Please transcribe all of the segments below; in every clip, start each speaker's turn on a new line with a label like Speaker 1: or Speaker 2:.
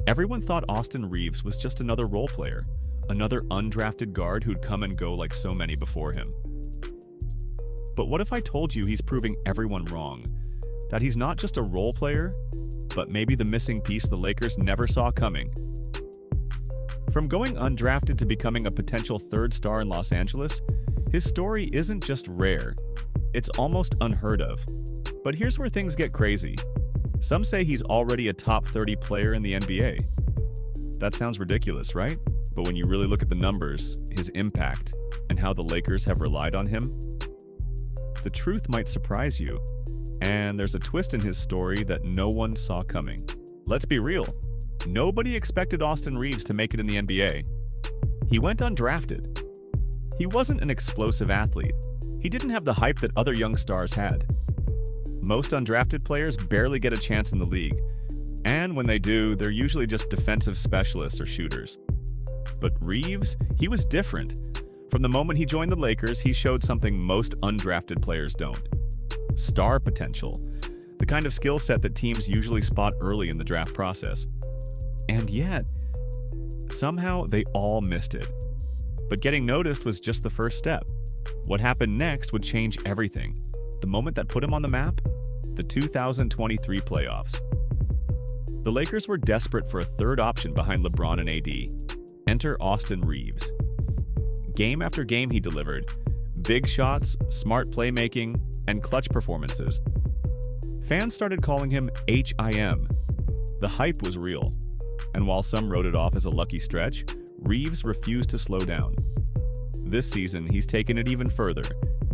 Speaker 1: Everyone thought Austin Reaves was just another role player, another undrafted guard who'd come and go like so many before him. But what if I told you he's proving everyone wrong? That he's not just a role player, but maybe the missing piece the Lakers never saw coming. From going undrafted to becoming a potential third star in Los Angeles, his story isn't just rare, it's almost unheard of. But here's where things get crazy. Some say he's already a top 30 player in the NBA. That sounds ridiculous, right? But when you really look at the numbers, his impact, and how the Lakers have relied on him, the truth might surprise you. And there's a twist in his story that no one saw coming. Let's be real. Nobody expected Austin Reaves to make it in the NBA. He went undrafted. He wasn't an explosive athlete. He didn't have the hype that other young stars had. Most undrafted players barely get a chance in the league, and when they do, they're usually just defensive specialists or shooters. But Reaves, he was different. From the moment he joined the Lakers, he showed something most undrafted players don't. Star potential, the kind of skill set that teams usually spot early in the draft process. And yet, somehow they all missed it. But getting noticed was just the first step. What happened next would change everything. The moment that put him on the map? The 2023 playoffs. The Lakers were desperate for a third option behind LeBron and AD. Enter Austin Reaves. Game after game he delivered. Big shots, smart playmaking, and clutch performances. Fans started calling him HIM. The hype was real. And while some wrote it off as a lucky stretch, Reaves refused to slow down. This season, he's taken it even further,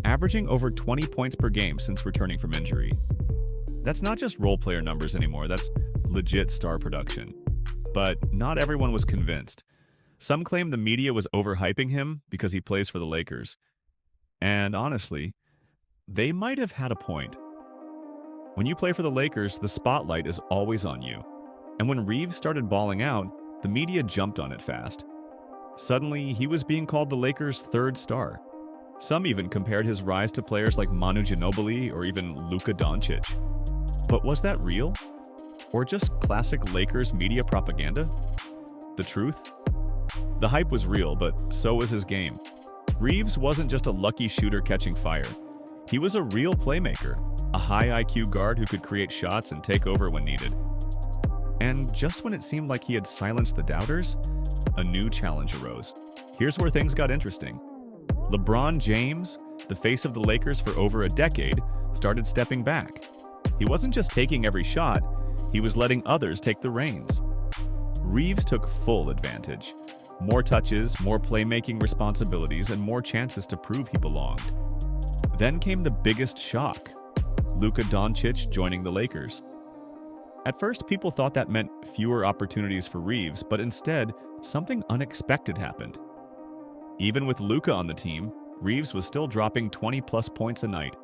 Speaker 1: averaging over 20 points per game since returning from injury. That's not just role player numbers anymore, that's legit star production. But not everyone was convinced. Some claim the media was overhyping him because he plays for the Lakers. And honestly, they might have had a point. When you play for the Lakers, the spotlight is always on you. And when Reaves started balling out, the media jumped on it fast. Suddenly, he was being called the Lakers' third star. Some even compared his rise to players like Manu Ginobili or even Luka Doncic. But was that real? Or just classic Lakers media propaganda? The truth? The hype was real, but so was his game. Reaves wasn't just a lucky shooter catching fire. He was a real playmaker, a high IQ guard who could create shots and take over when needed. And just when it seemed like he had silenced the doubters, a new challenge arose. Here's where things got interesting. LeBron James, the face of the Lakers for over a decade, started stepping back. He wasn't just taking every shot, he was letting others take the reins. Reaves took full advantage. More touches, more playmaking responsibilities, and more chances to prove he belonged. Then came the biggest shock: Luka Doncic joining the Lakers. At first, people thought that meant fewer opportunities for Reaves, but instead, something unexpected happened. Even with Luka on the team, Reaves was still dropping 20-plus points a night.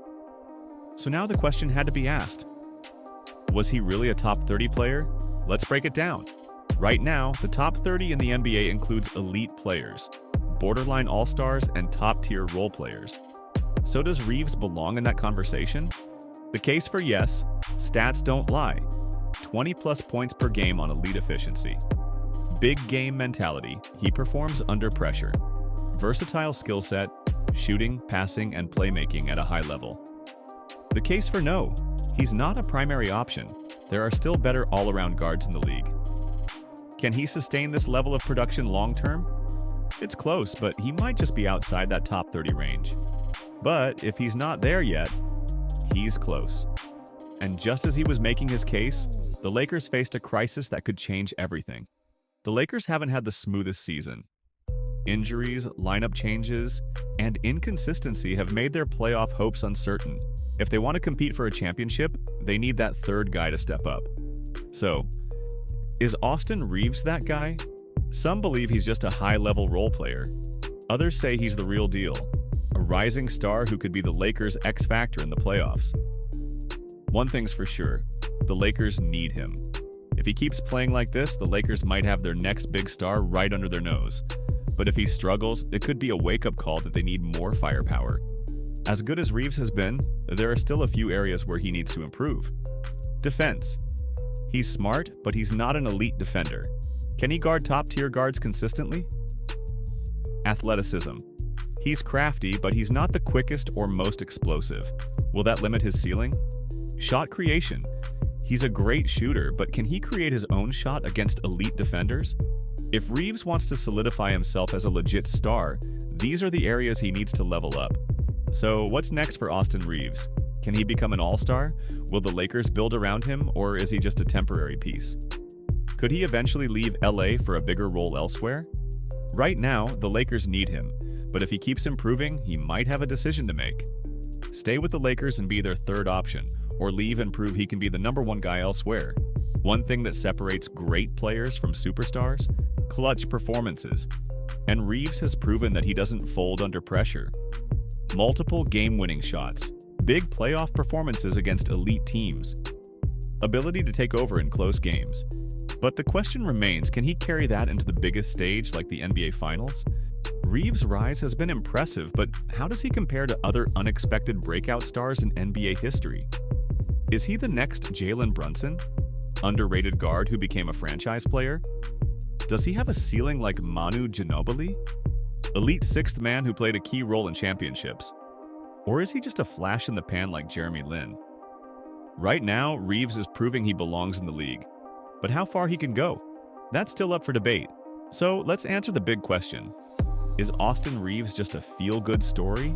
Speaker 1: So now the question had to be asked. Was he really a top 30 player? Let's break it down. Right now, the top 30 in the NBA includes elite players, borderline all-stars, and top-tier role players. So does Reaves belong in that conversation? The case for yes, stats don't lie. 20-plus points per game on elite efficiency. Big game mentality, he performs under pressure. Versatile skill set, shooting, passing, and playmaking at a high level. The case for no, he's not a primary option. There are still better all-around guards in the league. Can he sustain this level of production long-term? It's close, but he might just be outside that top 30 range. But if he's not there yet, he's close. And just as he was making his case, the Lakers faced a crisis that could change everything. The Lakers haven't had the smoothest season. Injuries, lineup changes, and inconsistency have made their playoff hopes uncertain. If they want to compete for a championship, they need that third guy to step up. So, is Austin Reaves that guy? Some believe he's just a high-level role player. Others say he's the real deal, a rising star who could be the Lakers' X factor in the playoffs. One thing's for sure, the Lakers need him. If he keeps playing like this, the Lakers might have their next big star right under their nose. But if he struggles, it could be a wake-up call that they need more firepower. As good as Reaves has been, there are still a few areas where he needs to improve. Defense. He's smart, but he's not an elite defender. Can he guard top-tier guards consistently? Athleticism. He's crafty, but he's not the quickest or most explosive. Will that limit his ceiling? Shot creation. He's a great shooter, but can he create his own shot against elite defenders? If Reaves wants to solidify himself as a legit star, these are the areas he needs to level up. So what's next for Austin Reaves? Can he become an all-star? Will the Lakers build around him, or is he just a temporary piece? Could he eventually leave LA for a bigger role elsewhere? Right now, the Lakers need him, but if he keeps improving, he might have a decision to make. Stay with the Lakers and be their third option, or leave and prove he can be the #1 guy elsewhere. One thing that separates great players from superstars? Clutch performances. And Reaves has proven that he doesn't fold under pressure. Multiple game-winning shots. Big playoff performances against elite teams. Ability to take over in close games. But the question remains, can he carry that into the biggest stage like the NBA Finals? Reaves' rise has been impressive, but how does he compare to other unexpected breakout stars in NBA history? Is he the next Jalen Brunson? Underrated guard who became a franchise player? Does he have a ceiling like Manu Ginobili? Elite sixth man who played a key role in championships? Or is he just a flash in the pan like Jeremy Lin? Right now, Reaves is proving he belongs in the league. But how far he can go? That's still up for debate. So let's answer the big question. Is Austin Reaves just a feel-good story?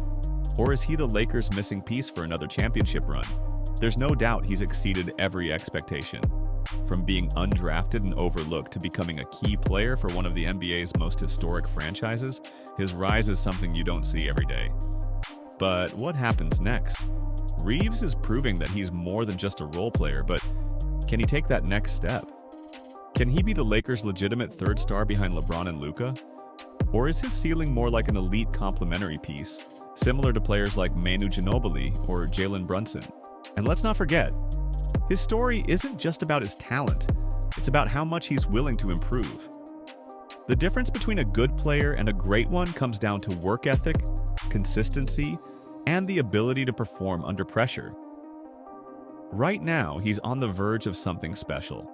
Speaker 1: Or is he the Lakers' missing piece for another championship run? There's no doubt he's exceeded every expectation. From being undrafted and overlooked to becoming a key player for one of the NBA's most historic franchises, his rise is something you don't see every day. But what happens next? Reaves is proving that he's more than just a role player, but can he take that next step? Can he be the Lakers' legitimate third star behind LeBron and Luka? Or is his ceiling more like an elite complementary piece, similar to players like Manu Ginobili or Jalen Brunson? And let's not forget, his story isn't just about his talent, it's about how much he's willing to improve. The difference between a good player and a great one comes down to work ethic, consistency, and the ability to perform under pressure. Right now, he's on the verge of something special.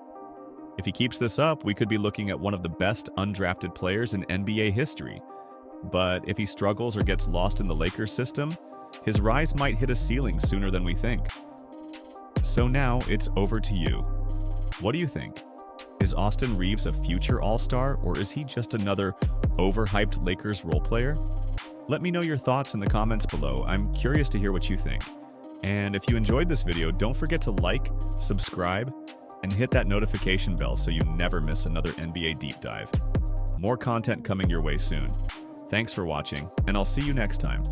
Speaker 1: If he keeps this up, we could be looking at one of the best undrafted players in NBA history. But if he struggles or gets lost in the Lakers system, his rise might hit a ceiling sooner than we think. So now, it's over to you. What do you think? Is Austin Reaves a future All-Star, or is he just another overhyped Lakers role player? Let me know your thoughts in the comments below. I'm curious to hear what you think. And if you enjoyed this video, don't forget to like, subscribe, and hit that notification bell so you never miss another NBA Deep Dive. More content coming your way soon. Thanks for watching, and I'll see you next time.